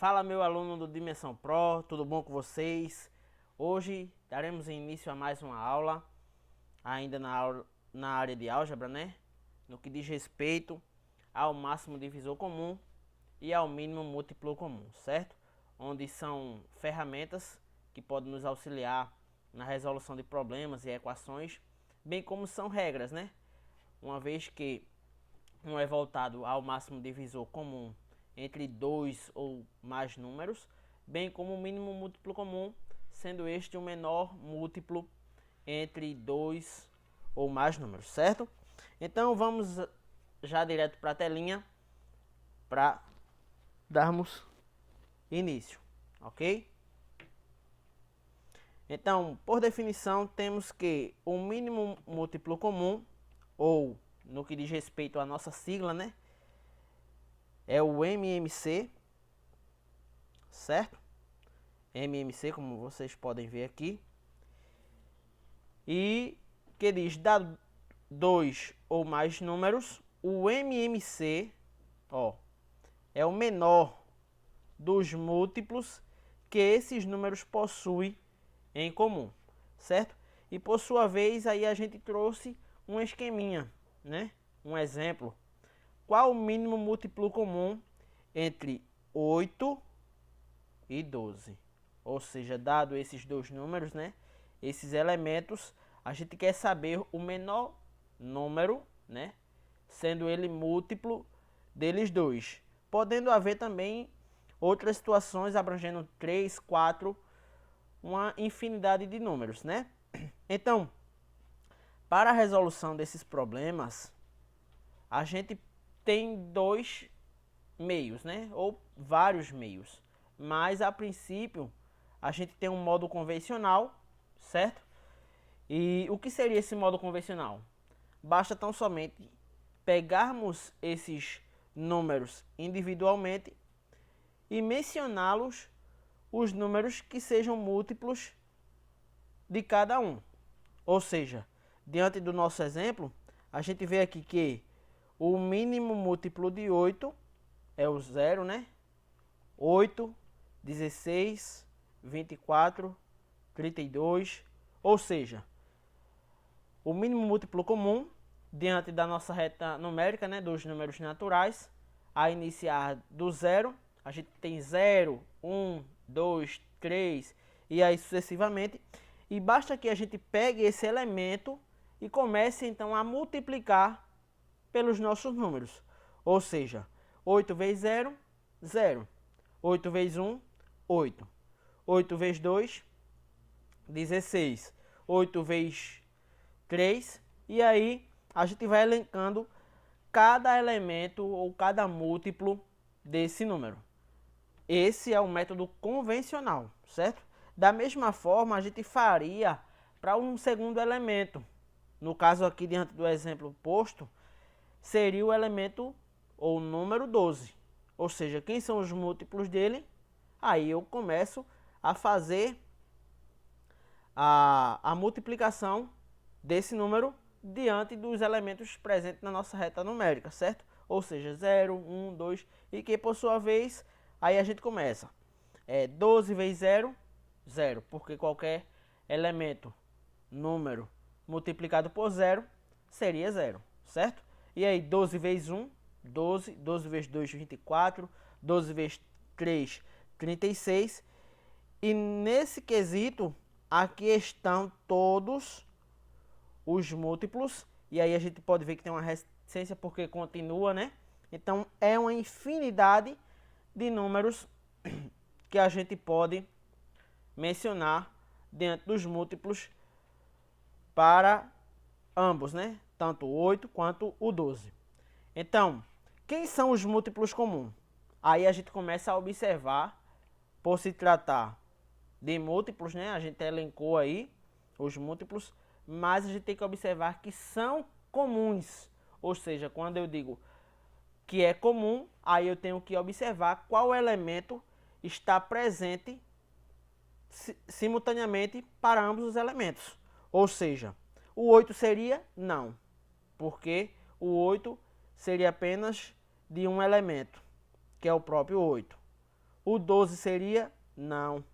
Fala, meu aluno do Dimensão Pro, tudo bom com vocês? Hoje daremos início a mais uma aula, ainda na área de álgebra, né? No que diz respeito ao máximo divisor comum e ao mínimo múltiplo comum, certo? Onde são ferramentas que podem nos auxiliar na resolução de problemas e equações, bem como são regras, né? Uma vez que um é voltado ao máximo divisor comum entre dois ou mais números, bem como o mínimo múltiplo comum, sendo este o menor múltiplo entre dois ou mais números, certo? Então vamos já direto para a telinha para darmos início, ok? Então, por definição, temos que o mínimo múltiplo comum, ou no que diz respeito à nossa sigla, né? É o MMC, certo? MMC, como vocês podem ver aqui. E que diz, dado dois ou mais números, o MMC, ó, é o menor dos múltiplos que esses números possuem em comum, certo? E por sua vez, aí a gente trouxe um esqueminha, né? Um exemplo. Qual o mínimo múltiplo comum entre 8 e 12? Ou seja, dado esses dois números, né? Esses elementos, a gente quer saber o menor número, né? Sendo ele múltiplo deles dois. Podendo haver também outras situações abrangendo 3, 4, uma infinidade de números, né? Então, para a resolução desses problemas, a gente tem dois meios, né? Ou vários meios. Mas a princípio, a gente tem um modo convencional, certo? E o que seria esse modo convencional? Basta tão somente pegarmos esses números individualmente e mencioná-los os números que sejam múltiplos de cada um. Ou seja, diante do nosso exemplo, a gente vê aqui que o mínimo múltiplo de 8 é o 0, né? 8, 16, 24, 32. Ou seja, o mínimo múltiplo comum diante da nossa reta numérica, né, dos números naturais, a iniciar do 0, a gente tem 0, 1, 2, 3 e aí sucessivamente. E basta que a gente pegue esse elemento e comece então a multiplicar pelos nossos números. Ou seja, 8 vezes 0, 0. 8 vezes 1, 8. 8 vezes 2, 16. 8 vezes 3. E aí a gente vai elencando cada elemento ou cada múltiplo desse número. Esse é o método convencional, certo? Da mesma forma, a gente faria para um segundo elemento. No caso aqui, diante do exemplo posto, seria o elemento ou número 12. Ou seja, quem são os múltiplos dele? Aí eu começo a fazer a multiplicação desse número diante dos elementos presentes na nossa reta numérica, certo? Ou seja, 0, 1, 2, e que por sua vez, aí a gente começa. 12 vezes 0, 0, porque qualquer elemento, número, multiplicado por 0, seria 0, certo? E aí 12 vezes 1, 12, 12 vezes 2, 24, 12 vezes 3, 36. E nesse quesito, aqui estão todos os múltiplos. E aí a gente pode ver que tem uma reticência porque continua, né? Então é uma infinidade de números que a gente pode mencionar dentro dos múltiplos para ambos, né? Tanto o 8 quanto o 12. Então, quem são os múltiplos comuns? Aí a gente começa a observar, por se tratar de múltiplos, né? A gente elencou aí os múltiplos, mas a gente tem que observar que são comuns. Ou seja, quando eu digo que é comum, aí eu tenho que observar qual elemento está presente simultaneamente para ambos os elementos. Ou seja, o 8 seria não, porque o 8 seria apenas de um elemento, que é o próprio 8. O 12 seria? Não.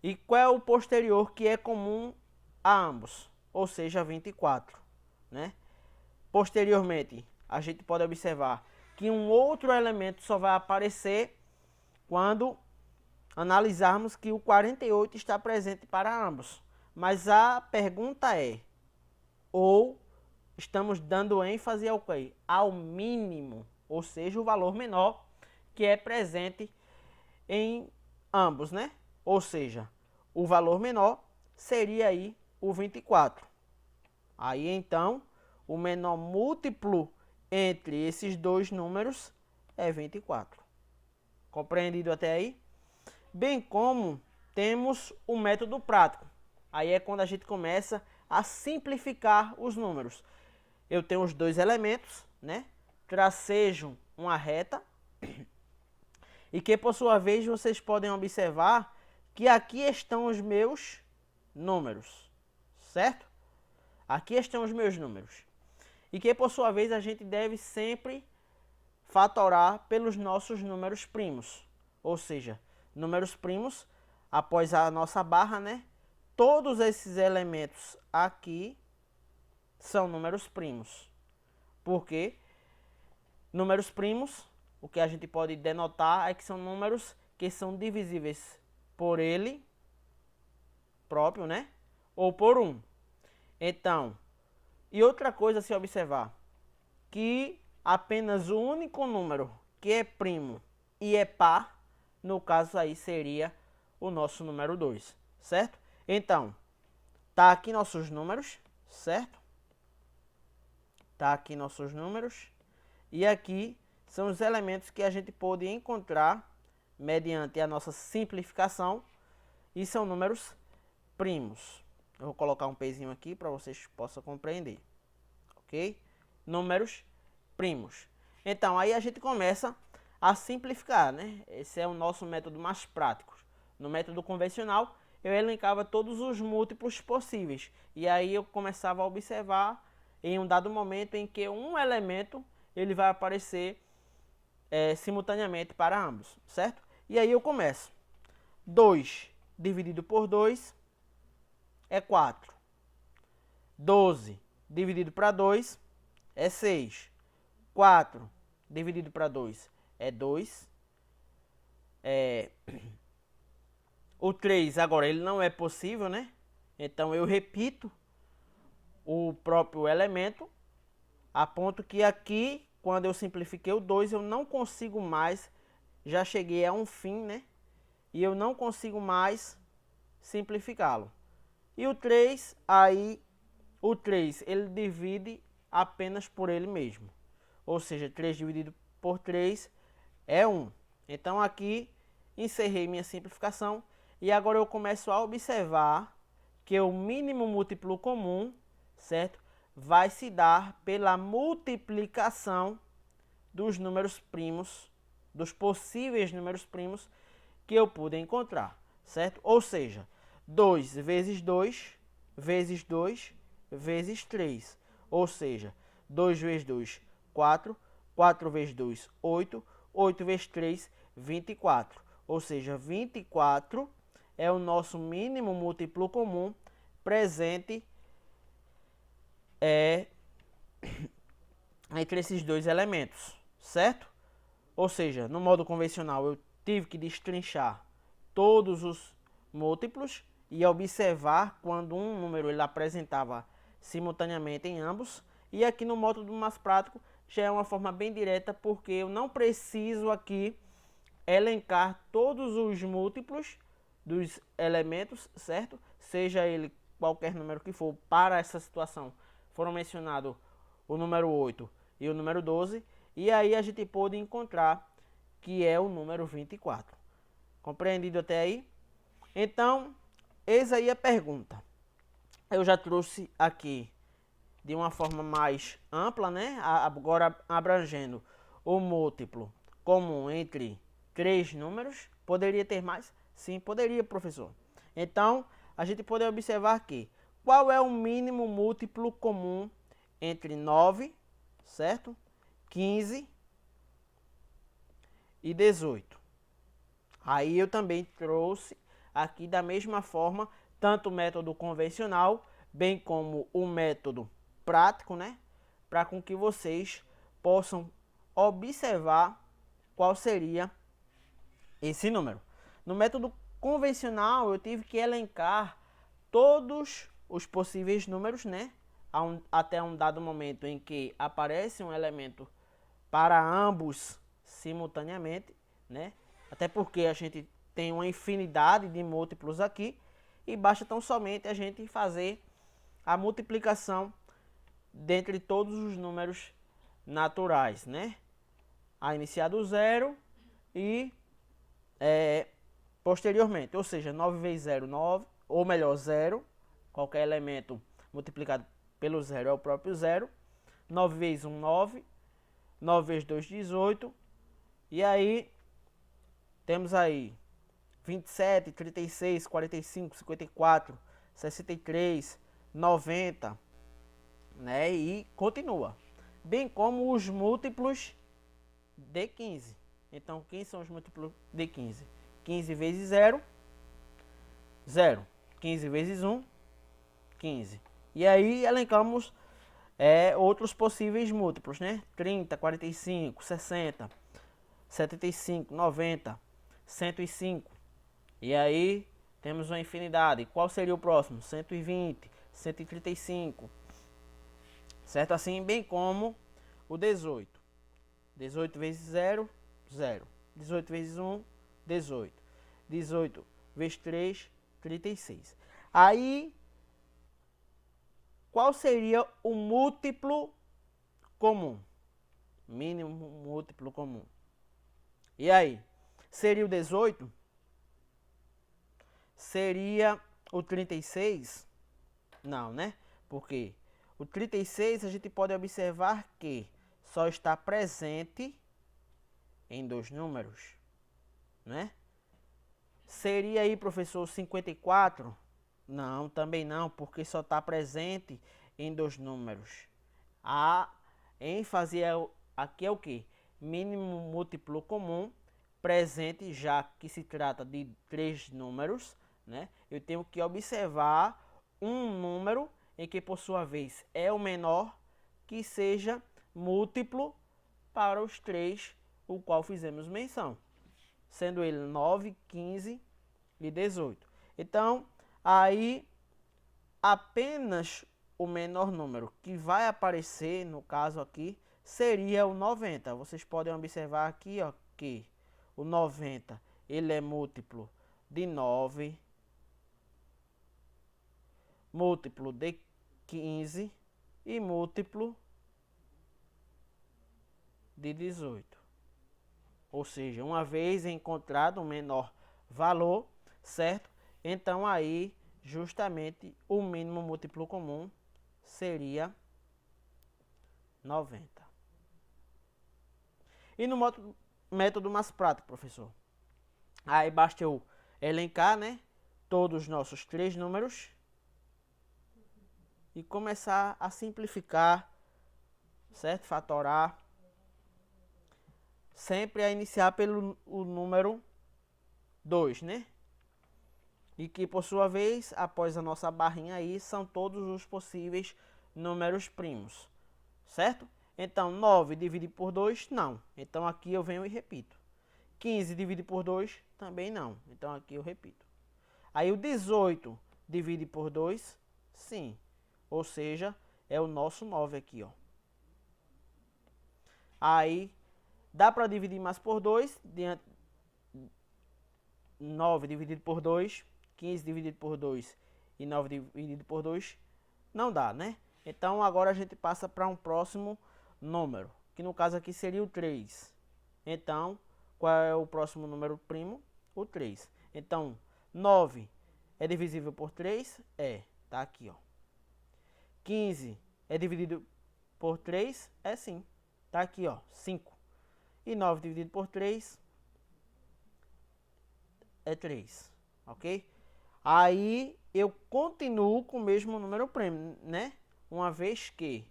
E qual é o posterior que é comum a ambos? Ou seja, 24, né? Posteriormente, a gente pode observar que um outro elemento só vai aparecer quando analisarmos que o 48 está presente para ambos. Mas a pergunta é, ou estamos dando ênfase ao quê? Ao mínimo, ou seja, o valor menor que é presente em ambos, né? Ou seja, o valor menor seria aí o 24. Aí então, o menor múltiplo entre esses dois números é 24. Compreendido até aí? Bem como temos o método prático. Aí é quando a gente começa a simplificar os números. Eu tenho os dois elementos, né? Tracejam uma reta. E que por sua vez vocês podem observar que aqui estão os meus números, certo? Aqui estão os meus números. E que por sua vez a gente deve sempre fatorar pelos nossos números primos. Ou seja, números primos, após a nossa barra, né? Todos esses elementos aqui são números primos. Porque números primos, o que a gente pode denotar é que são números que são divisíveis por ele próprio, né? Ou por 1. Então, e outra coisa a se observar, que apenas o único número que é primo e é par, no caso aí seria o nosso número 2, certo? Então, tá aqui nossos números, certo? Tá aqui nossos números. E aqui são os elementos que a gente pode encontrar mediante a nossa simplificação. E são números primos. Eu vou colocar um pezinho aqui para vocês possam compreender. Ok? Números primos. Então, aí a gente começa a simplificar, né? Esse é o nosso método mais prático. No método convencional, eu elencava todos os múltiplos possíveis. E aí eu começava a observar em um dado momento em que um elemento ele vai aparecer simultaneamente para ambos, certo? E aí eu começo. 2 dividido por 2 é 4. 12 dividido para 2 é 6. 4 dividido para 2 é 2. O 3 agora ele não é possível, né? Então eu repito o próprio elemento, a ponto que aqui, quando eu simplifiquei o 2, eu não consigo mais, já cheguei a um fim, né? E eu não consigo mais simplificá-lo. E o 3, aí, o 3, ele divide apenas por ele mesmo. Ou seja, 3 dividido por 3 é 1. Então aqui, encerrei minha simplificação. E agora eu começo a observar que o mínimo múltiplo comum, certo? Vai se dar pela multiplicação dos números primos, dos possíveis números primos que eu pude encontrar, certo? Ou seja, 2 vezes 2, vezes 2, vezes 3. Ou seja, 2 vezes 2, 4, 4 vezes 2, 8, 8 vezes 3, 24. Ou seja, 24 é o nosso mínimo múltiplo comum presente entre esses dois elementos, certo? Ou seja, no modo convencional eu tive que destrinchar todos os múltiplos e observar quando um número ele apresentava simultaneamente em ambos. E aqui no método mais prático já é uma forma bem direta, porque eu não preciso aqui elencar todos os múltiplos dos elementos, certo? Seja ele qualquer número que for, para essa situação foram mencionados o número 8 e o número 12, e aí a gente pôde encontrar que é o número 24. Compreendido até aí? Então, eis aí a pergunta. Eu já trouxe aqui de uma forma mais ampla, né? Agora abrangendo o múltiplo comum entre 3 números. Poderia ter mais? Sim, poderia, professor. Então, a gente pode observar aqui. Qual é o mínimo múltiplo comum entre 9, certo? 15 e 18. Aí eu também trouxe aqui da mesma forma, tanto o método convencional, bem como o método prático, né? Para com que vocês possam observar qual seria esse número. No método convencional, eu tive que elencar todos os possíveis números, né? Até um dado momento em que aparece um elemento para ambos simultaneamente, né? Até porque a gente tem uma infinidade de múltiplos aqui e basta tão somente a gente fazer a multiplicação dentre todos os números naturais, né? A iniciar do zero e posteriormente, ou seja, 9 vezes 0, 9, ou melhor, 0, qualquer elemento multiplicado pelo zero é o próprio zero, 9 vezes 1, 9, 9 vezes 2, 18, e aí temos aí 27, 36, 45, 54, 63, 90, né? E continua. Bem como os múltiplos de 15. Então, quem são os múltiplos de 15? 15 vezes 0, 0. 15 vezes 1, 15. E aí elencamos outros possíveis múltiplos, né? 30, 45, 60, 75, 90, 105. E aí temos uma infinidade. Qual seria o próximo? 120, 135. Certo? Assim, bem como o 18. 18 vezes 0, 0. 18 vezes 1, 18. 18 vezes 3, 36. Aí, qual seria o múltiplo comum? Mínimo múltiplo comum. E aí? Seria o 18? Seria o 36? Não, né? Porque o 36 a gente pode observar que só está presente em dois números, né? Seria aí, professor, 54? Não, também não, porque só está presente em dois números. A ênfase aqui é o que? Mínimo múltiplo comum presente, já que se trata de três números, né? Eu tenho que observar um número em que, por sua vez, é o menor, que seja múltiplo para os três, o qual fizemos menção, sendo ele 9, 15 e 18. Então, aí apenas o menor número que vai aparecer, no caso aqui, seria o 90. Vocês podem observar aqui, ó, que o 90 ele é múltiplo de 9, múltiplo de 15 e múltiplo de 18. Ou seja, uma vez encontrado um menor valor, certo? Então aí justamente o mínimo múltiplo comum seria 90. E no método mais prático, professor? Aí basta eu elencar, né, todos os nossos três números e começar a simplificar, certo? Fatorar. Sempre a iniciar pelo o número 2, né? E que, por sua vez, após a nossa barrinha aí, são todos os possíveis números primos, certo? Então, 9 dividido por 2, não. Então, aqui eu venho e repito. 15 dividido por 2, também não. Então, aqui eu repito. Aí, o 18 dividido por 2, sim. Ou seja, é o nosso 9 aqui, ó. Aí, dá para dividir mais por 2, 9 dividido por 2, 15 dividido por 2 e 9 dividido por 2, não dá, né? Então agora a gente passa para um próximo número, que no caso aqui seria o 3. Então, qual é o próximo número primo? O 3. Então, 9 é divisível por 3? É, tá aqui, ó. 15 é dividido por 3? É sim, tá aqui, ó, 5. E 9 dividido por 3 é 3, ok? Aí eu continuo com o mesmo número primo, né? Uma vez que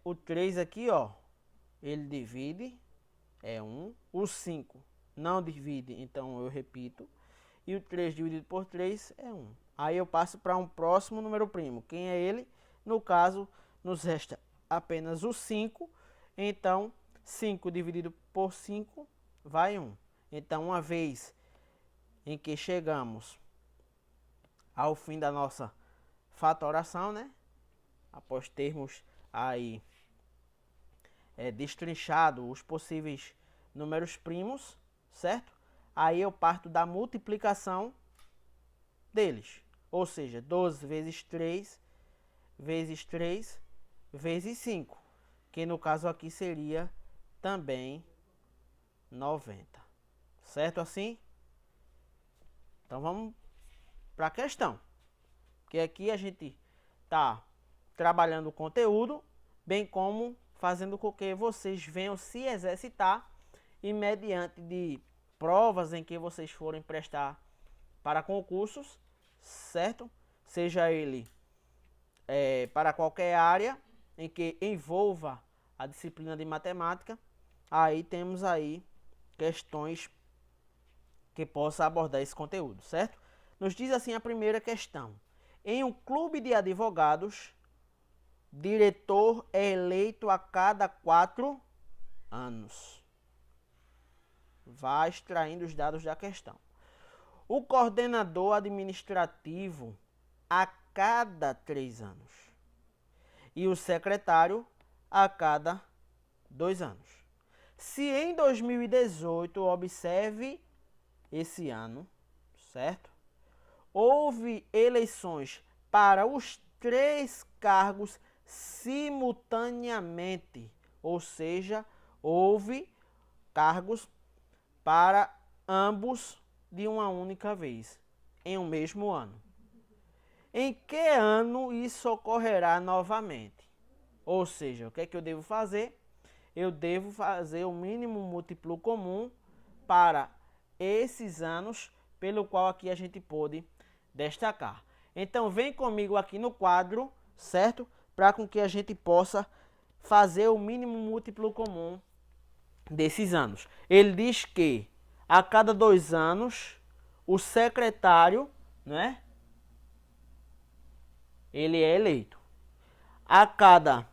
o 3 aqui, ó, ele divide, é 1. O 5 não divide, então eu repito. E o 3 dividido por 3 é 1. Aí eu passo para um próximo número primo. Quem é ele? No caso, nos resta apenas o 5. Então, 5 dividido por 5 vai 1. Então, uma vez em que chegamos ao fim da nossa fatoração, né? Após termos aí destrinchado os possíveis números primos, certo? Aí eu parto da multiplicação deles. Ou seja, 12 vezes 3 vezes 3 vezes 5. Que no caso aqui seria também 90. Certo assim? Então vamos para a questão. Que aqui a gente está trabalhando o conteúdo, bem como fazendo com que vocês venham se exercitar e mediante de provas em que vocês forem prestar para concursos, certo? Seja ele para qualquer área em que envolva a disciplina de matemática, aí temos aí questões que possa abordar esse conteúdo, certo? Nos diz assim a primeira questão. Em um clube de advogados, diretor é eleito a cada 4 anos. Vá extraindo os dados da questão. O coordenador administrativo a cada 3 anos. E o secretário a cada 2 anos. Se em 2018, observe esse ano, certo? Houve eleições para os 3 cargos simultaneamente, ou seja, houve cargos para ambos de uma única vez, em um mesmo ano. Em que ano isso ocorrerá novamente? Ou seja, o que é que eu devo fazer? Eu devo fazer o mínimo múltiplo comum para esses anos, pelo qual aqui a gente pôde destacar. Então vem comigo aqui no quadro, certo? Para com que a gente possa fazer o mínimo múltiplo comum desses anos. Ele diz que a cada 2 anos o secretário, né? Ele é eleito. A cada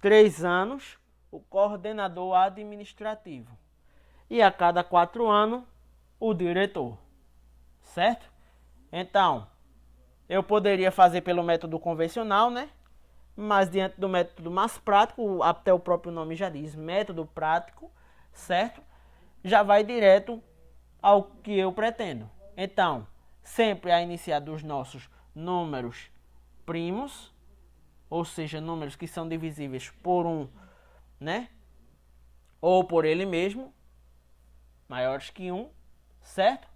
3 anos o coordenador administrativo. E a cada 4 anos o diretor. Certo? Então, eu poderia fazer pelo método convencional, né? Mas diante do método mais prático, até o próprio nome já diz, método prático, certo? Já vai direto ao que eu pretendo. Então, sempre a iniciar dos nossos números primos, ou seja, números que são divisíveis por 1, né? Ou por ele mesmo, maiores que 1, certo?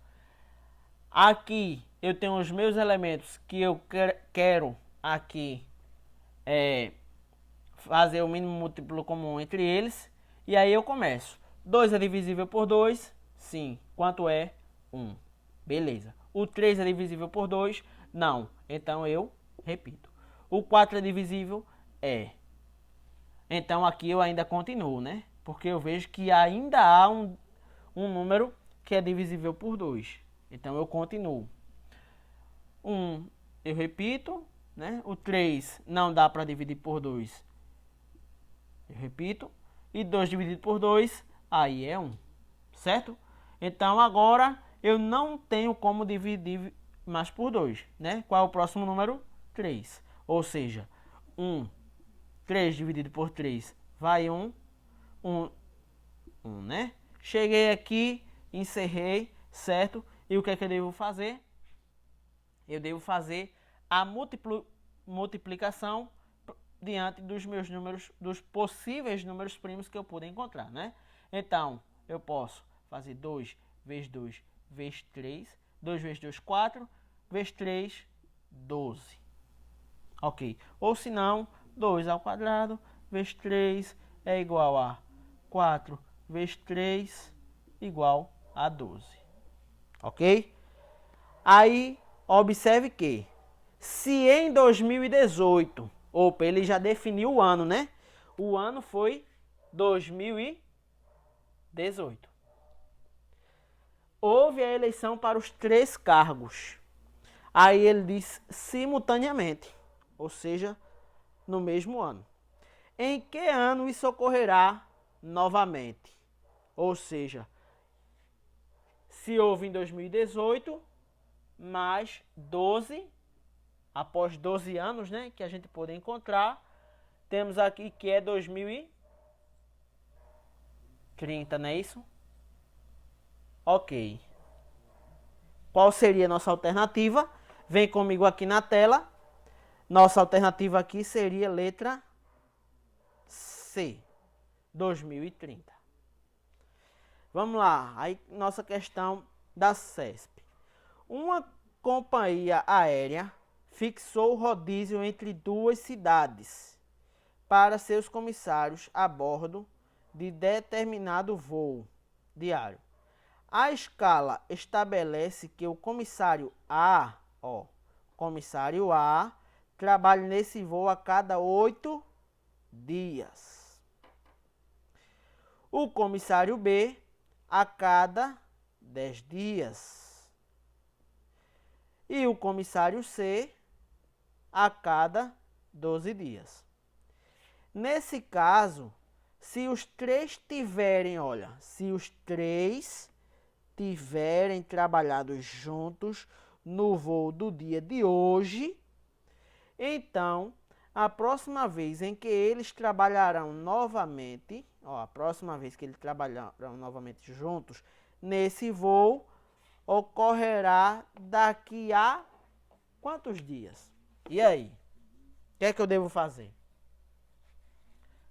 Aqui eu tenho os meus elementos que eu quero aqui fazer o mínimo múltiplo comum entre eles. E aí eu começo. 2 é divisível por 2? Sim. Quanto é? 1. Beleza. O 3 é divisível por 2? Não. Então eu repito. O 4 é divisível? É. Então aqui eu ainda continuo, né? Porque eu vejo que ainda há um número que é divisível por 2. Então eu continuo. 1 eu repito, né? O 3 não dá para dividir por 2. Eu repito. E 2 dividido por 2, aí é 1. Certo? Então agora eu não tenho como dividir mais por 2, né? Qual é o próximo número? 3. Ou seja, 3 dividido por 3 vai 1, 1, né? Cheguei aqui, encerrei, certo? E o que é que eu devo fazer? Eu devo fazer a multiplicação diante dos meus números, dos possíveis números primos que eu puder encontrar, né? Então, eu posso fazer 2 vezes 2 vezes 3, 2 vezes 2, 4, vezes 3, 12. Ok. Ou se não, 2 ao quadrado vezes 3 é igual a 4 vezes 3 igual a 12. Ok? Aí, observe que se em 2018, opa, ele já definiu o ano, né? O ano foi 2018. houve a eleição para os 3 cargos. Aí ele diz simultaneamente, ou seja, no mesmo ano. Em que ano isso ocorrerá novamente? Ou seja, se houve em 2018, mais 12, após 12 anos, né, que a gente pode encontrar, temos aqui que é 2030, não é isso? Ok. Qual seria a nossa alternativa? Vem comigo aqui na tela. Nossa alternativa aqui seria letra C, 2030. Vamos lá, aí nossa questão da CESP. Uma companhia aérea fixou o rodízio entre 2 cidades para seus comissários a bordo de determinado voo diário. A escala estabelece que o comissário A, trabalhe nesse voo a cada 8 dias. O comissário B a cada 10 dias. E o comissário C a cada 12 dias. Nesse caso, se os 3 tiverem, trabalhado juntos no voo do dia de hoje, então a próxima vez em que eles trabalharão novamente, juntos nesse voo, ocorrerá daqui a quantos dias? E aí? O que é que eu devo fazer?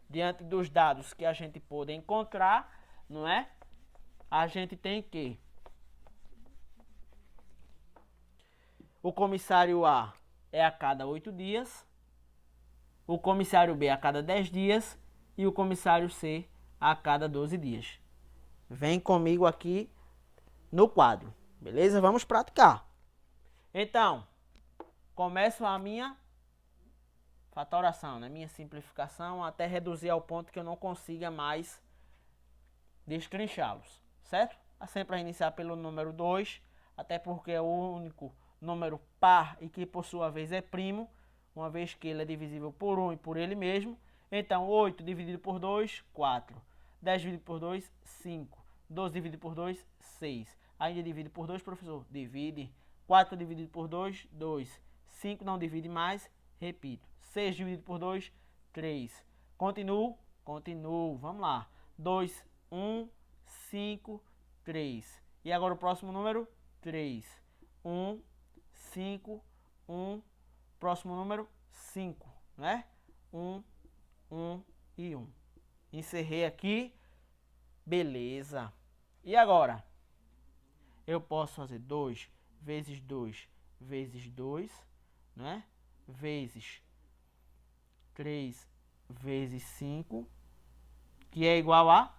Diante dos dados que a gente pôde encontrar, não é? A gente tem que o comissário A é a cada 8 dias, o comissário B a cada 10 dias e o comissário C a cada 12 dias. Vem comigo aqui no quadro, beleza? Vamos praticar. Então, começo a minha fatoração, né? Minha simplificação, até reduzir ao ponto que eu não consiga mais destrinchá-los, certo? Sempre a iniciar pelo número 2, até porque é o único número par e que por sua vez é primo, uma vez que ele é divisível por 1 e por ele mesmo. Então 8 dividido por 2, 4. 10 dividido por 2, 5. 12 dividido por 2, 6. Ainda divide por 2, professor? Divide. 4 dividido por 2, 2. 5 não divide mais, repito. 6 dividido por 2, 3. Continuo. Vamos lá. 2, 1, 5, 3. E agora o próximo número, 3. 1, 5, 1. Próximo número, 5, né? 1, 1 e 1. Encerrei aqui. Beleza. E agora? Eu posso fazer 2 vezes 2 vezes 2, né? Vezes 3 vezes 5, que é igual a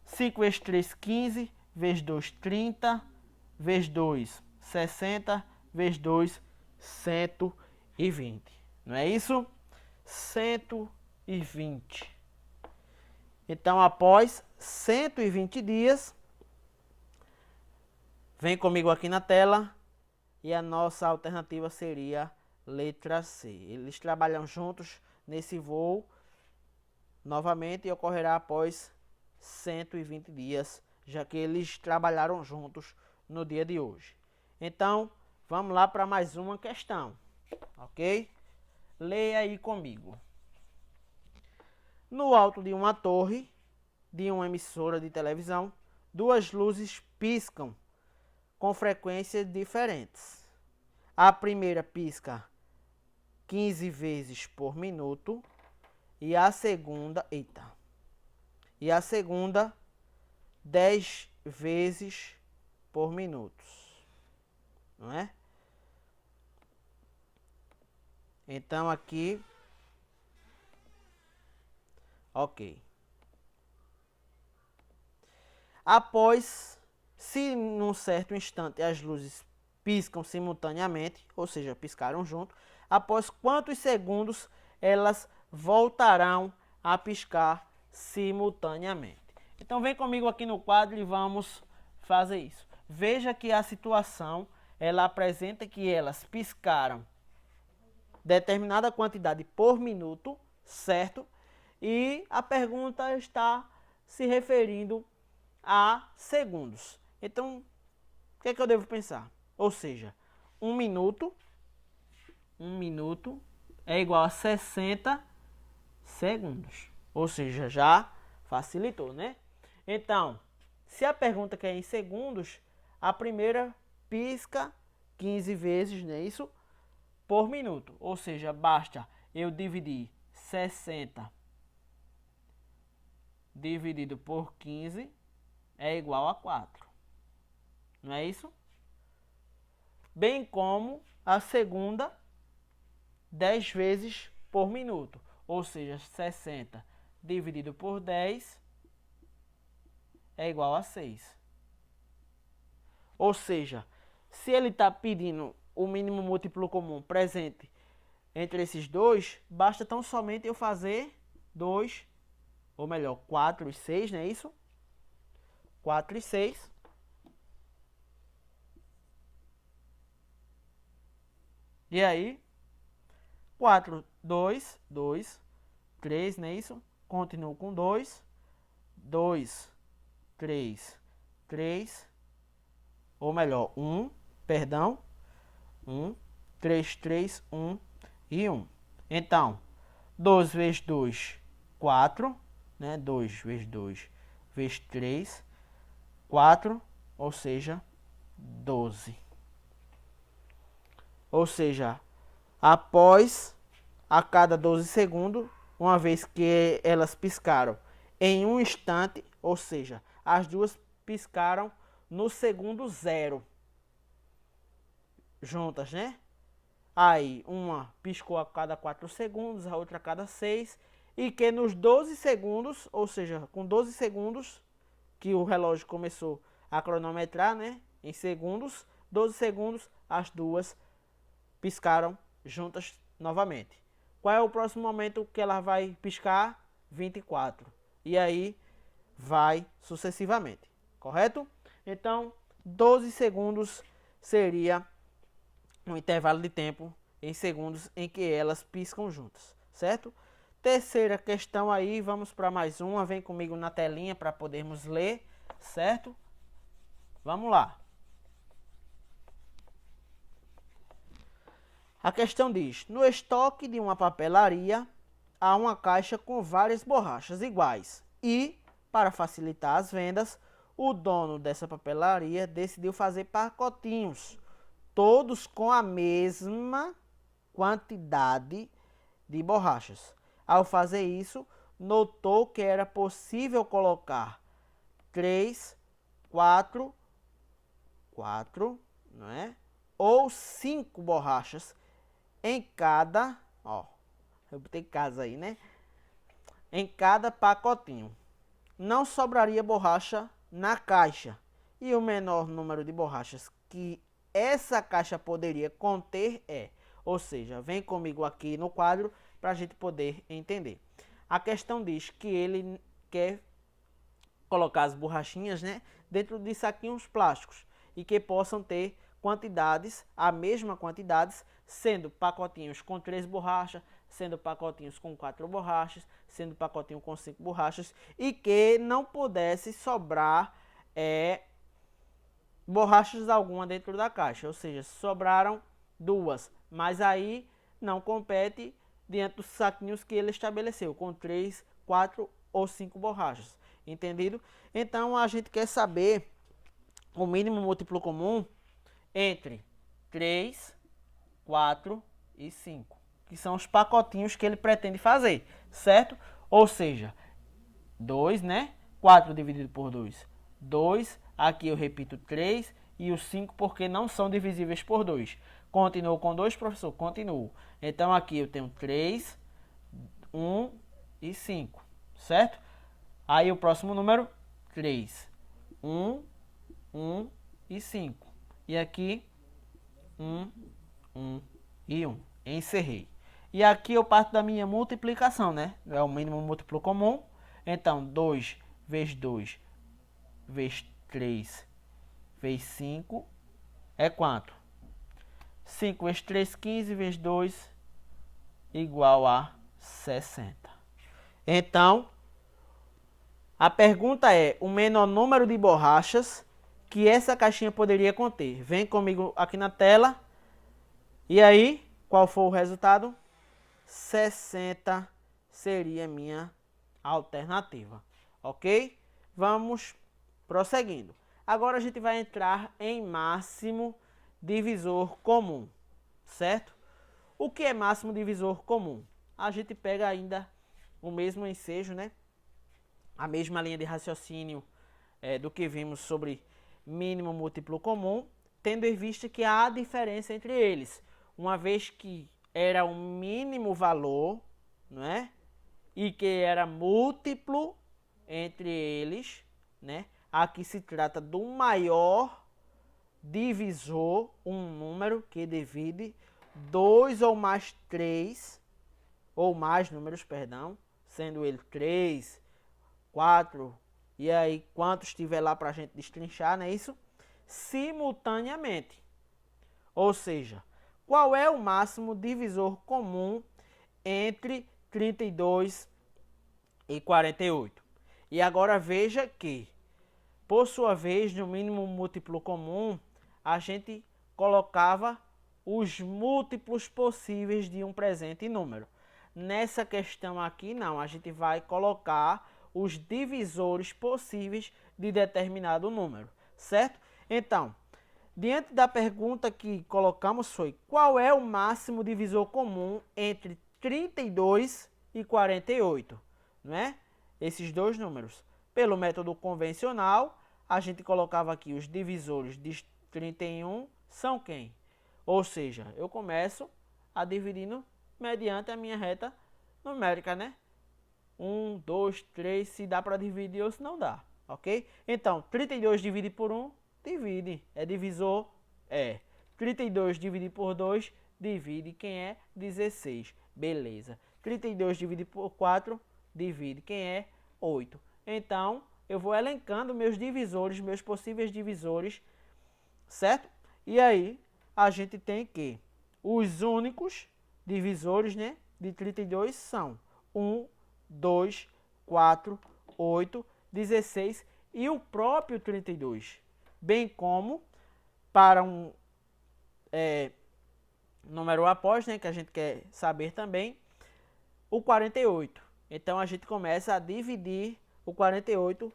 5 vezes 3, 15, vezes 2, 30, vezes 2, 60, vezes 2, 120. Não é isso? 120. Então, após 120 dias, vem comigo aqui na tela e a nossa alternativa seria letra C. Eles trabalham juntos nesse voo novamente e ocorrerá após 120 dias, já que eles trabalharam juntos no dia de hoje. Então, vamos lá para mais uma questão, ok? Leia aí comigo. No alto de uma torre de uma emissora de televisão, 2 luzes piscam com frequências diferentes. A primeira pisca 15 vezes por minuto e a segunda, 10 vezes por minuto, não é? Então aqui, ok. Após, se num certo instante as luzes piscam simultaneamente, ou seja, piscaram junto, após quantos segundos elas voltarão a piscar simultaneamente. Então vem comigo aqui no quadro e vamos fazer isso. veja que a situação, ela apresenta que elas piscaram determinada quantidade por minuto, certo? E a pergunta está se referindo a segundos. Então, o que é que eu devo pensar? Ou seja, um minuto é igual a 60 segundos. Ou seja, já facilitou, né? Então, se a pergunta quer em segundos, a primeira pisca 15 vezes, não é isso? Por minuto. Ou seja, basta eu dividir 60 dividido por 15 é igual a 4. Não é isso? Bem como a segunda 10 vezes por minuto. Ou seja, 60 dividido por 10 é igual a 6. Ou seja, se ele está pedindo o mínimo múltiplo comum presente entre esses dois, basta tão somente eu fazer 2, ou melhor, 4 e 6, não é isso? 4 e 6. E aí, 4, 2, 2, 3, não é isso? Continuo com 2, 2, 3, 3, ou melhor, 1, perdão, 1, 3, 3, 1 e 1. Então, 12 vezes 2, 4, né? 2 vezes 2 vezes 3, 4, ou seja, 12. Ou seja, após a cada 12 segundos, uma vez que elas piscaram em um instante, ou seja, as duas piscaram no segundo zero, juntas, né? Aí, uma piscou a cada 4 segundos, a outra a cada 6, e que nos 12 segundos, ou seja, com 12 segundos, que o relógio começou a cronometrar, né? Em segundos, 12 segundos, as duas piscaram juntas novamente. Qual é o próximo momento que ela vai piscar? 24. E aí vai sucessivamente, correto? Então, 12 segundos seria um intervalo de tempo em segundos em que elas piscam juntas, certo? Terceira questão aí, vamos para mais uma. Vem comigo na telinha para podermos ler, certo? Vamos lá. A questão diz: no estoque de uma papelaria há uma caixa com várias borrachas iguais e, para facilitar as vendas, o dono dessa papelaria decidiu fazer pacotinhos, todos com a mesma quantidade de borrachas. Ao fazer isso, notou que era possível colocar 3, 4, não é? Ou 5 borrachas em cada, ó, eu botei casa aí, né? Em cada pacotinho. Não sobraria borracha na caixa. E o menor número de borrachas que essa caixa poderia conter é, ou seja, vem comigo aqui no quadro para a gente poder entender. A questão diz que ele quer colocar as borrachinhas, né, dentro de saquinhos plásticos e que possam ter quantidades, a mesma quantidades, sendo pacotinhos com 3 borrachas, sendo pacotinhos com 4 borrachas, sendo pacotinho com 5 borrachas e que não pudesse sobrar borrachas alguma dentro da caixa, ou seja, sobraram 2, mas aí não compete diante dos saquinhos que ele estabeleceu, com 3, 4 ou 5 borrachas, entendido? Então a gente quer saber o mínimo múltiplo comum entre 3, 4 e 5, que são os pacotinhos que ele pretende fazer, certo? Ou seja, 2, né? 4 dividido por 2, 2. Aqui eu repito 3 e os 5 porque não são divisíveis por 2. Continuo com 2, professor? Continuo. Então aqui eu tenho 3, 1 e 5, certo? Aí o próximo número, 3, 1, 1 e 5. E aqui, 1, 1 e 1. Encerrei. E aqui eu parto da minha multiplicação, né? É o mínimo múltiplo comum. Então, 2 vezes 2 vezes 3 vezes 5 é quanto? 5 vezes 3, 15 vezes 2 igual a 60. Então, a pergunta é o menor número de borrachas que essa caixinha poderia conter. Vem comigo aqui na tela. E aí, qual foi o resultado? 60 seria minha alternativa. Ok? Vamos prosseguindo. Agora a gente vai entrar em máximo divisor comum, certo? O que é máximo divisor comum? A gente pega ainda o mesmo ensejo, né? A mesma linha de raciocínio do que vimos sobre mínimo múltiplo comum, tendo em vista que há diferença entre eles, uma vez que era um mínimo valor, não é? E que era múltiplo entre eles, né? Aqui se trata do maior divisor, um número que divide 2 ou mais 3, ou mais números, perdão, sendo ele 3, 4, e aí quantos tiver lá para a gente destrinchar, não é isso? Simultaneamente. Ou seja, qual é o máximo divisor comum entre 32 e 48? E agora veja que, por sua vez, no mínimo múltiplo comum, a gente colocava os múltiplos possíveis de um presente número. Nessa questão aqui, não, a gente vai colocar os divisores possíveis de determinado número, certo? Então, diante da pergunta que colocamos foi: qual é o máximo divisor comum entre 32 e 48, não é? Esses dois números. Pelo método convencional, a gente colocava aqui os divisores de 31 são quem? Ou seja, eu começo a dividindo mediante a minha reta numérica, né? 1, 2, 3, se dá para dividir ou se não dá, ok? Então, 32 divide por 1, divide. É divisor? É. 32 divide por 2, divide. Quem é? 16. Beleza. 32 divide por 4, divide. Quem é? 8. Então, eu vou elencando meus divisores, meus possíveis divisores, certo? E aí, a gente tem que os únicos divisores, né, de 32 são 1, 2, 4, 8, 16 e o próprio 32. Bem como, para um número após, né, que a gente quer saber também, o 48. Então, a gente começa a dividir o 48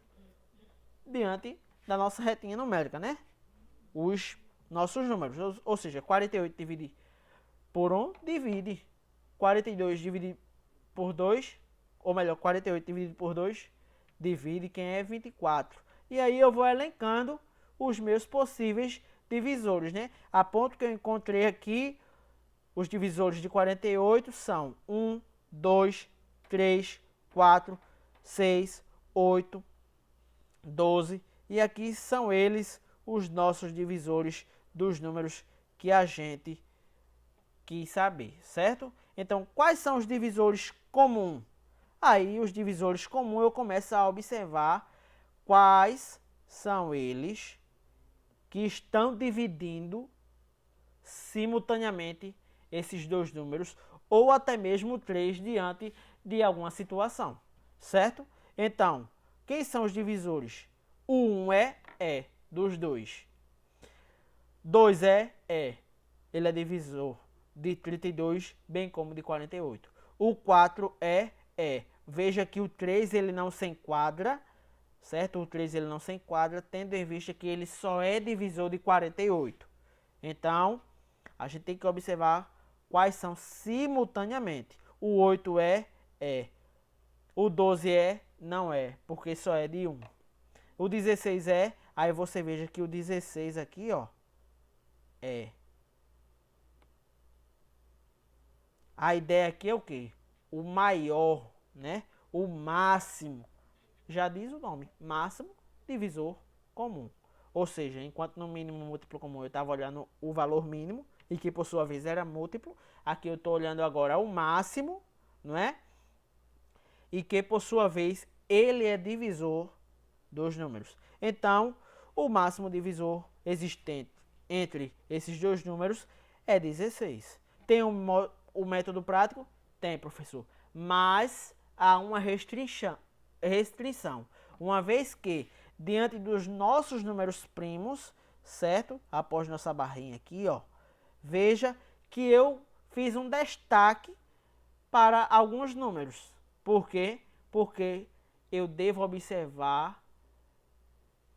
diante da nossa retinha numérica, né? Os nossos números. Ou seja, 48 divide por 1, divide. 42 divide por 2, ou melhor, 48 dividido por 2, divide. Quem é? 24. E aí eu vou elencando os meus possíveis divisores, né? A ponto que eu encontrei aqui, os divisores de 48 são 1, 2, 3, 4, 6, 8, 12. E aqui são eles os nossos divisores dos números que a gente quis saber, certo? Então, quais são os divisores comuns? Aí, os divisores comuns, eu começo a observar quais são eles que estão dividindo simultaneamente esses dois números, ou até mesmo 3 diante de alguma situação, certo? Então, quem são os divisores? O 1 é dos dois. 2 é. Ele é divisor de 32, bem como de 48. O 4 é. Veja que o 3 ele não se enquadra, certo? O 3 ele não se enquadra, tendo em vista que ele só é divisor de 48. Então, a gente tem que observar quais são simultaneamente. O 8 é. O 12 não é, porque só é de 1. O 16 é, aí você veja que o 16 aqui, ó, é. A ideia aqui é o quê? O maior, né? O máximo. Já diz o nome, máximo divisor comum. Ou seja, enquanto no mínimo múltiplo comum eu estava olhando o valor mínimo, e que por sua vez era múltiplo, aqui eu estou olhando agora o máximo, não é? E que por sua vez ele é divisor dos números. Então, o máximo divisor existente entre esses dois números é 16. Tem o método prático? Tem, professor. Mas há uma restrição. Uma vez que, diante dos nossos números primos, certo? Após nossa barrinha aqui, ó. Veja que eu fiz um destaque para alguns números. Por quê? Porque eu devo observar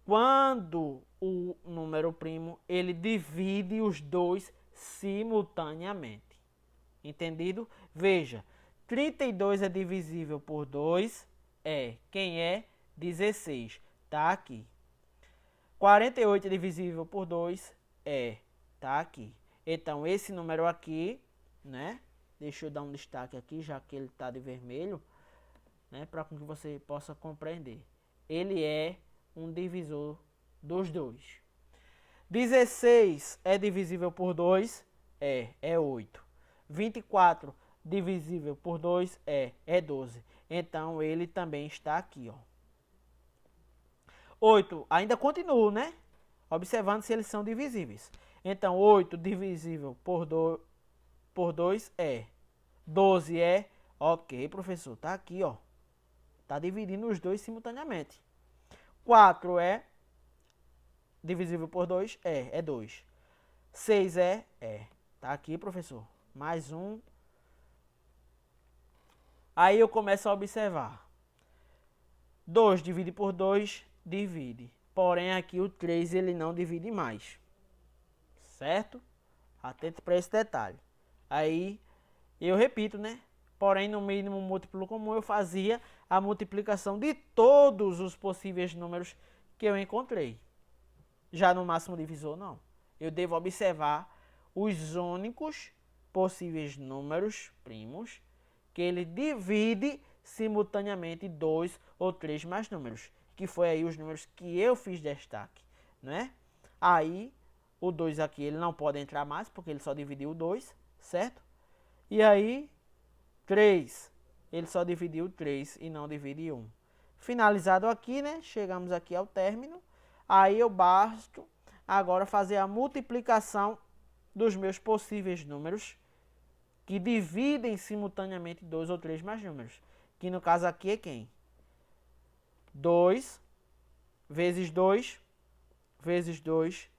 quando o número primo ele divide os dois simultaneamente. Entendido? Veja, 32 é divisível por 2, quem é? 16, tá aqui. 48 é divisível por 2, tá aqui. Então, esse número aqui, né? Deixa eu dar um destaque aqui, já que ele está de vermelho, né? Para que você possa compreender. Ele é um divisor dos dois. 16 é divisível por 2? É 8. 24 divisível por 2 é 12. Então, ele também está aqui, ó. 8, ainda continuo, né? Observando se eles são divisíveis. Então, 8 divisível por 2 é. 12 é. Ok, professor, tá aqui, ó. Tá dividindo os dois simultaneamente. 4 é divisível por 2? É 2. 6 é. Tá aqui, professor. Mais um. Aí eu começo a observar. 2 divide por 2, divide. Porém, aqui o 3 ele não divide mais. Certo? Atente para esse detalhe. Aí, eu repito, né? Porém, no mínimo múltiplo comum, eu fazia a multiplicação de todos os possíveis números que eu encontrei. Já no máximo divisor, não. Eu devo observar os únicos possíveis números primos que ele divide simultaneamente 2 ou 3 mais números, que foi aí os números que eu fiz destaque, né? Aí, o 2 aqui, ele não pode entrar mais, porque ele só dividiu o 2, certo? E aí, 3, ele só dividiu 3 e não divide 1. Finalizado aqui, né? Chegamos aqui ao término. Aí eu basto agora fazer a multiplicação dos meus possíveis números que dividem simultaneamente 2 ou 3 mais números. Que no caso aqui é quem? 2 vezes 2 vezes 2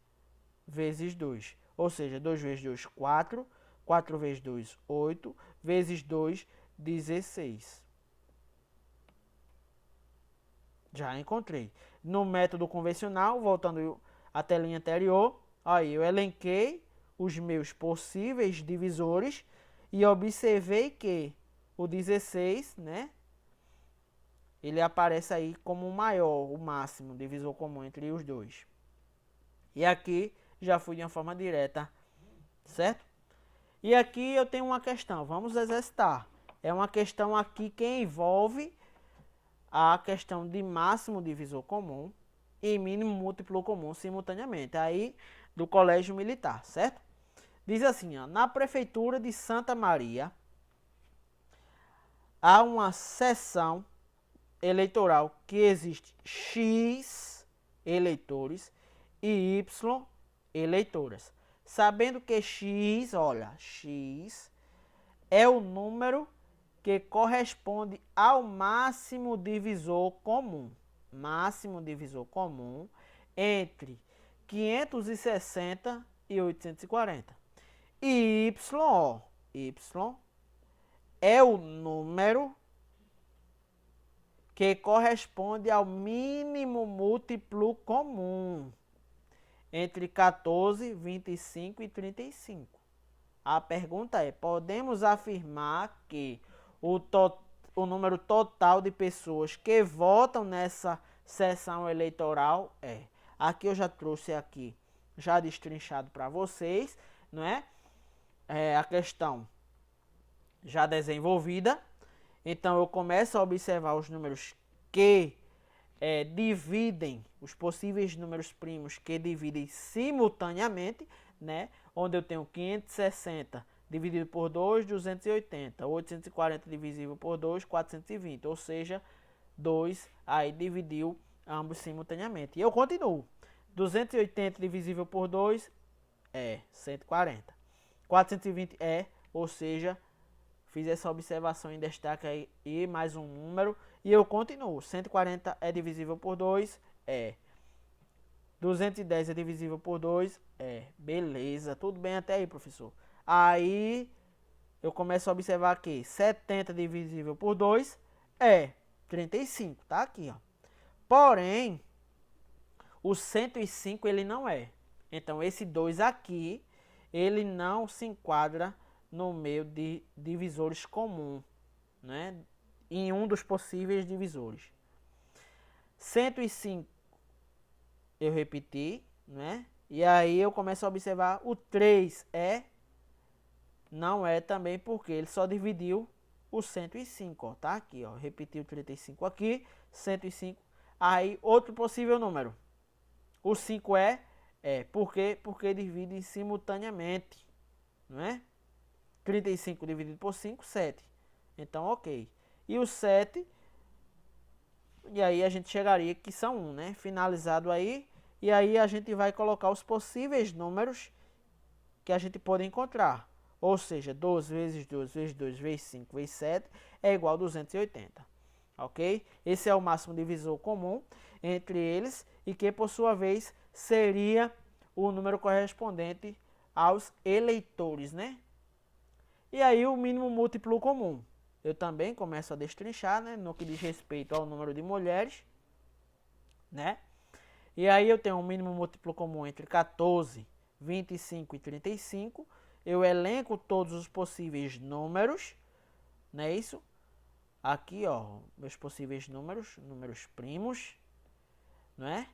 vezes 2. Ou seja, 2 vezes 2, 4. 4 vezes 2, 8. Vezes 2, 16. Já encontrei. No método convencional, voltando à telinha anterior, aí eu elenquei os meus possíveis divisores e observei que o 16, né? Ele aparece aí como o maior, o máximo divisor comum entre os dois. E aqui já fui de uma forma direta, certo? E aqui eu tenho uma questão, vamos exercitar. É uma questão aqui que envolve a questão de máximo divisor comum e mínimo múltiplo comum simultaneamente. Aí do Colégio Militar, certo? Diz assim, ó, na Prefeitura de Santa Maria há uma seção eleitoral que existe X eleitores e Y eleitoras. Sabendo que X, olha, X é o número que corresponde ao máximo divisor comum. Máximo divisor comum entre 560 e 840. E Y, ó, Y é o número que corresponde ao mínimo múltiplo comum entre 14, 25 e 35. A pergunta é, podemos afirmar que o número total de pessoas que votam nessa sessão eleitoral é... Aqui eu já trouxe aqui, já destrinchado para vocês, não é? A questão já desenvolvida. Então, eu começo a observar os números que dividem, os possíveis números primos que dividem simultaneamente, né? Onde eu tenho 560 dividido por 2, 280. 840 divisível por 2, 420. Ou seja, 2 aí dividiu ambos simultaneamente. E eu continuo. 280 divisível por 2 é 140. 420 é, ou seja, fiz essa observação em destaque aí e mais um número. E eu continuo. 140 é divisível por 2? É. 210 é divisível por 2? É. Beleza. Tudo bem até aí, professor. Aí eu começo a observar que 70 divisível por 2 é 35. Tá aqui, ó. Porém, o 105 ele não é. Então, esse 2 aqui, ele não se enquadra no meio de divisores comum, né? Em um dos possíveis divisores. 105 eu repeti, né? E aí eu começo a observar o 3 não é também porque ele só dividiu o 105, ó, tá aqui, ó, repeti o 35 aqui, 105. Aí outro possível número. O 5 porque divide simultaneamente, não é? 35 dividido por 5, 7. Então, ok. E o 7, e aí a gente chegaria que são 1, né? Finalizado aí, e aí a gente vai colocar os possíveis números que a gente pode encontrar. Ou seja, 12 vezes 2 vezes 2 vezes 5 vezes 7 é igual a 280. Ok? Esse é o máximo divisor comum entre eles e que, por sua vez, seria o número correspondente aos eleitores, né? E aí o mínimo múltiplo comum. Eu também começo a destrinchar, né, no que diz respeito ao número de mulheres, né? E aí eu tenho um mínimo múltiplo comum entre 14, 25 e 35. Eu elenco todos os possíveis números, não é isso? Aqui, ó, meus possíveis números primos, não é?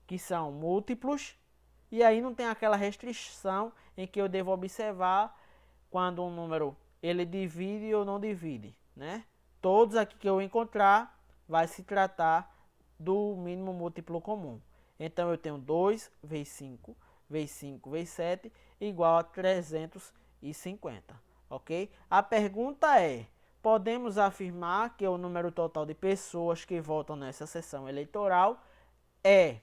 Que são múltiplos. E aí não tem aquela restrição em que eu devo observar quando um número ele divide ou não divide, né? Todos aqui que eu encontrar vai se tratar do mínimo múltiplo comum. Então eu tenho 2 vezes 5 vezes 5 vezes 7 igual a 350, ok? A pergunta é, podemos afirmar que o número total de pessoas que votam nessa sessão eleitoral é...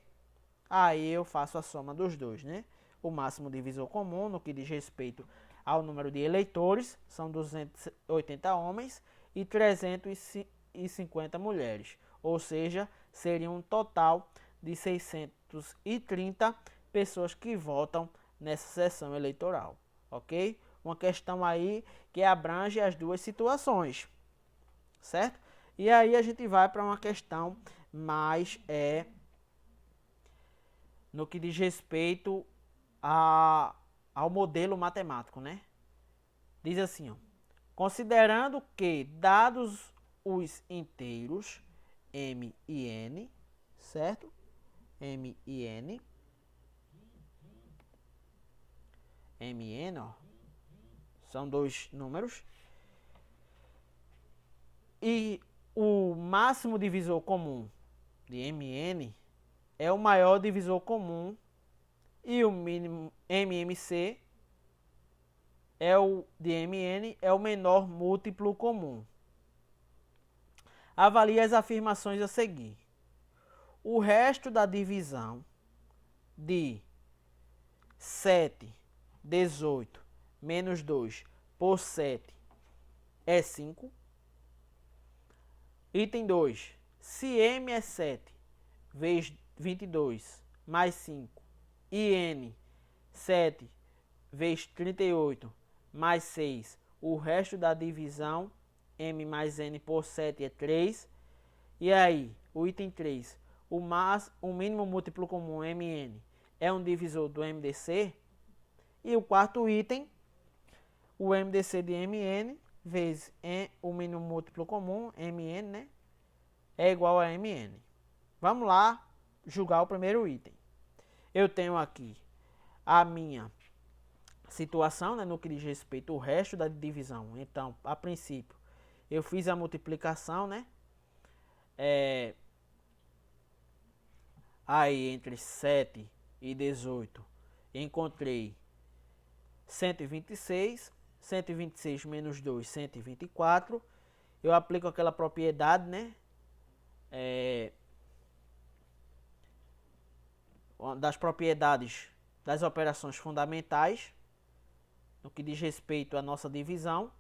Aí eu faço a soma dos dois, né? O máximo divisor comum, no que diz respeito ao número de eleitores, são 280 homens e 350 mulheres. Ou seja, seria um total de 630 pessoas que votam nessa sessão eleitoral. Ok? Uma questão aí que abrange as duas situações. Certo? E aí a gente vai para uma questão mais... no que diz respeito ao modelo matemático, né? Diz assim, ó, considerando que, dados os inteiros m e n, certo? M e n, ó, são dois números, e o máximo divisor comum de mn é o maior divisor comum e o mínimo MMC é o de MN é o menor múltiplo comum. Avalie as afirmações a seguir. O resto da divisão de 7, 18 menos 2 por 7 é 5. Item 2. Se M é 7 vezes 22 mais 5 e N 7 vezes 38 mais 6, o resto da divisão M mais N por 7 é 3. E aí, o item 3, o mínimo múltiplo comum MN é um divisor do MDC. E o quarto item, o MDC de MN vezes o mínimo múltiplo comum, MN, né, é igual a MN. Vamos lá julgar o primeiro item. Eu tenho aqui a minha situação, né, no que diz respeito ao resto da divisão. Então, a princípio, eu fiz a multiplicação, né? Aí, entre 7 e 18, encontrei 126. 126 menos 2, 124. Eu aplico aquela propriedade, né? das propriedades das operações fundamentais, no que diz respeito à nossa divisão,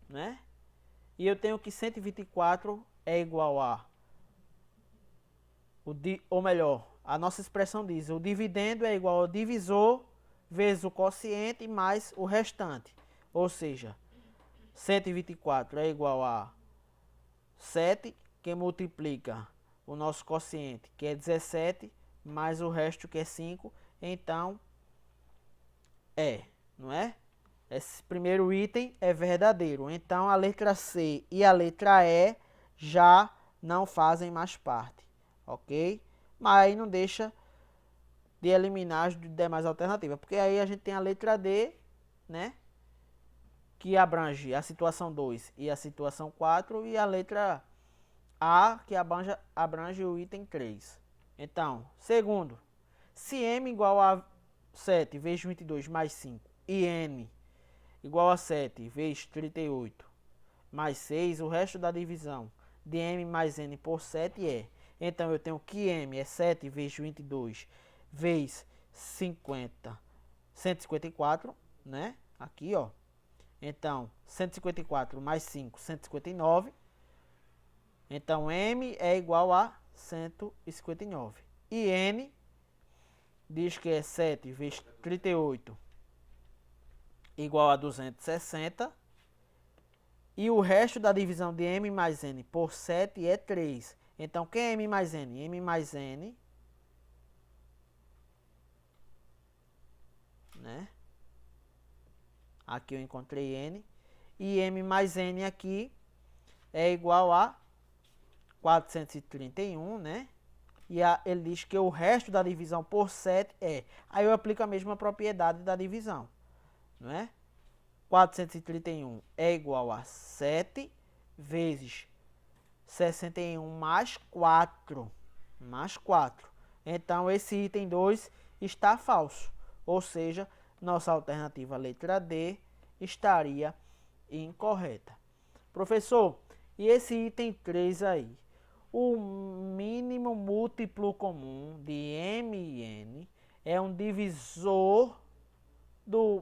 né? E eu tenho que 124 é igual a, ou melhor, a nossa expressão diz, o dividendo é igual ao divisor vezes o quociente mais o restante. Ou seja, 124 é igual a 7, que multiplica o nosso quociente, que é 17, mais o resto, que é 5. Então, não é? Esse primeiro item é verdadeiro. Então, a letra C e a letra E já não fazem mais parte, ok? Mas aí não deixa de eliminar as demais alternativas, porque aí a gente tem a letra D, né? Que abrange a situação 2 e a situação 4, e a letra A, que abrange o item 3. Então, segundo, se M igual a 7 vezes 22 mais 5 e N igual a 7 vezes 38 mais 6, o resto da divisão de M mais N por 7 é. Então, eu tenho que M é 7 vezes 22 vezes 154, né? Aqui, ó. Então, 154 mais 5, 159. Então, M é igual a 159. E N diz que é 7 vezes 38 igual a 260. E o resto da divisão de M mais N por 7 é 3. Então, quem é M mais N? M mais N, né? Aqui eu encontrei N. E M mais N aqui é igual a 431, né? E ele diz que o resto da divisão por 7 é. Aí eu aplico a mesma propriedade da divisão, não é? 431 é igual a 7 vezes 61 mais 4. Mais 4. Então, esse item 2 está falso. Ou seja, nossa alternativa letra D estaria incorreta. Professor, e esse item 3 aí? O mínimo múltiplo comum de M e N é um divisor do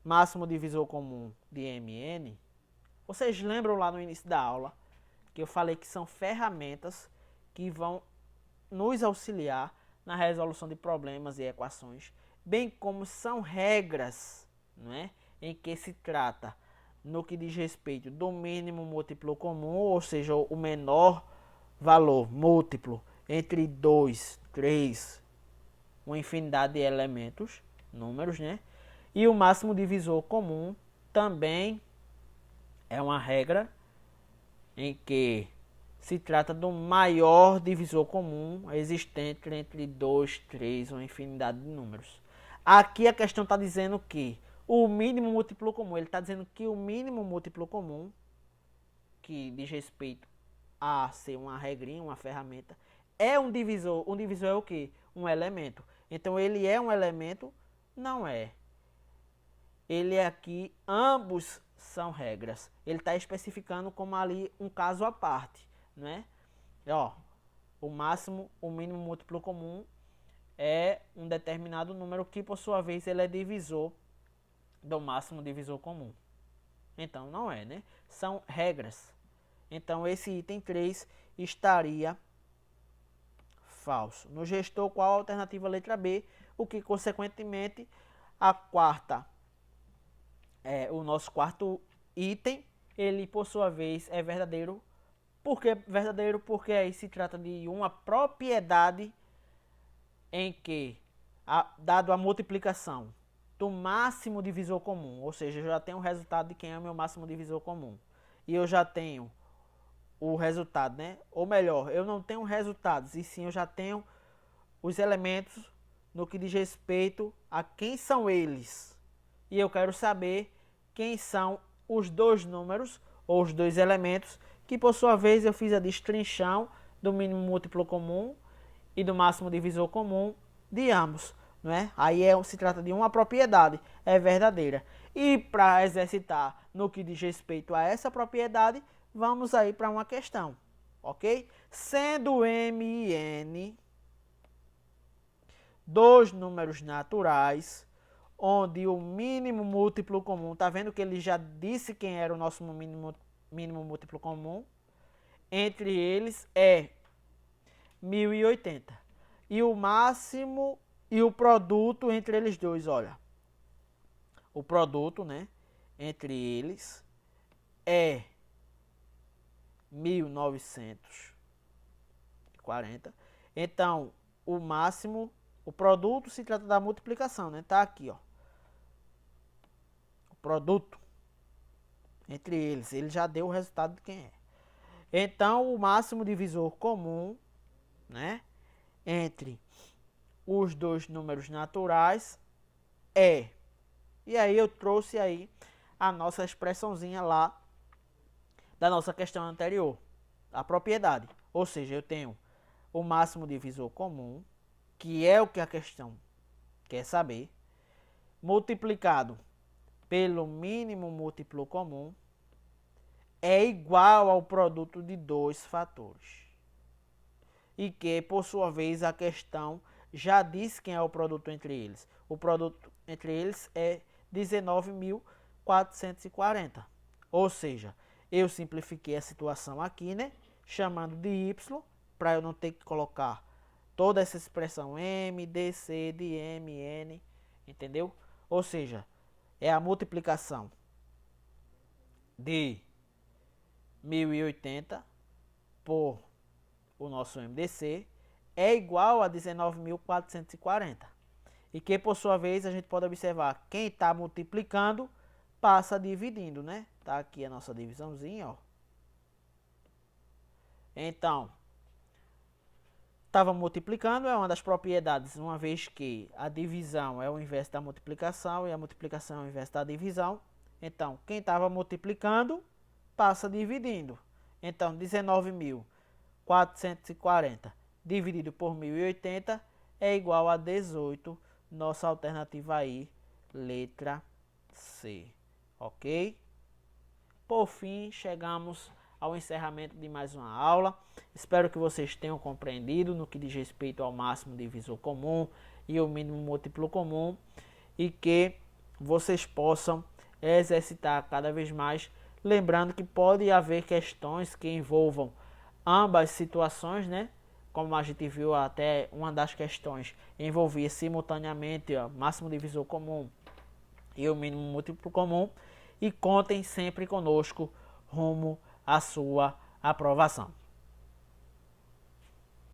máximo divisor comum de M e N. Vocês lembram lá no início da aula que eu falei que são ferramentas que vão nos auxiliar na resolução de problemas e equações, bem como são regras, não é? Em que se trata, no que diz respeito do mínimo múltiplo comum, ou seja, o menor valor múltiplo entre 2, 3, uma infinidade de elementos, números, né? E o máximo divisor comum também é uma regra em que se trata do maior divisor comum existente entre 2, 3, uma infinidade de números. Aqui a questão está dizendo que o mínimo múltiplo comum, ele está dizendo que o mínimo múltiplo comum, que diz respeito a ser uma regrinha, uma ferramenta, é um divisor. Um divisor é o quê? Um elemento. Então ele é um elemento? Não é. Ele é aqui, ambos são regras. Ele está especificando como ali um caso à parte, né? Ó, o máximo, o mínimo múltiplo comum é um determinado número que, por sua vez, ele é divisor do máximo divisor comum. Então, não é, né? São regras. Então, esse item 3 estaria falso. No gestor, qual a alternativa? Letra B, o que, consequentemente, a quarta, o nosso quarto item, ele, por sua vez, é verdadeiro. Por que verdadeiro? Porque aí se trata de uma propriedade em que, dado a multiplicação do máximo divisor comum, ou seja, eu já tenho o resultado de quem é o meu máximo divisor comum, e eu já tenho o resultado, né? Ou melhor, eu não tenho resultados, e sim eu já tenho os elementos no que diz respeito a quem são eles. E eu quero saber quem são os dois números, ou os dois elementos, que por sua vez eu fiz a destrinchão do mínimo múltiplo comum e do máximo divisor comum de ambos, não é? Aí se trata de uma propriedade, é verdadeira. E para exercitar no que diz respeito a essa propriedade, vamos aí para uma questão, ok? Sendo M e dos números naturais, onde o mínimo múltiplo comum, tá vendo que ele já disse quem era o nosso mínimo múltiplo comum? Entre eles é 1080. E o máximo e o produto entre eles dois, olha. O produto, né, entre eles é 1940. Então, o máximo, o produto se trata da multiplicação, né? Tá aqui, ó. O produto entre eles, ele já deu o resultado de quem é. Então, o máximo divisor comum, né, entre os dois números naturais é. E aí eu trouxe aí a nossa expressãozinha lá da nossa questão anterior, a propriedade. Ou seja, eu tenho o máximo divisor comum, que é o que a questão quer saber, multiplicado pelo mínimo múltiplo comum, é igual ao produto de dois fatores. E que, por sua vez, a questão já diz quem é o produto entre eles. O produto entre eles é 19.440. Ou seja, eu simplifiquei a situação aqui, né? Chamando de y, para eu não ter que colocar toda essa expressão m, dc, dm, n, entendeu? Ou seja, é a multiplicação de 1080 por o nosso MDC é igual a 19.440. E que, por sua vez, a gente pode observar quem está multiplicando passa dividindo, né? Tá aqui a nossa divisãozinha, ó. Então, estava multiplicando, é uma das propriedades, uma vez que a divisão é o inverso da multiplicação e a multiplicação é o inverso da divisão. Então, quem estava multiplicando passa dividindo. Então, 19.440 dividido por 1080 é igual a 18. Nossa alternativa aí, letra C. Ok? Por fim, chegamos ao encerramento de mais uma aula. Espero que vocês tenham compreendido no que diz respeito ao máximo divisor comum e o mínimo múltiplo comum e que vocês possam exercitar cada vez mais, lembrando que pode haver questões que envolvam ambas situações, né? Como a gente viu, até uma das questões envolvia simultaneamente o máximo divisor comum e o mínimo múltiplo comum. E contem sempre conosco rumo à sua aprovação.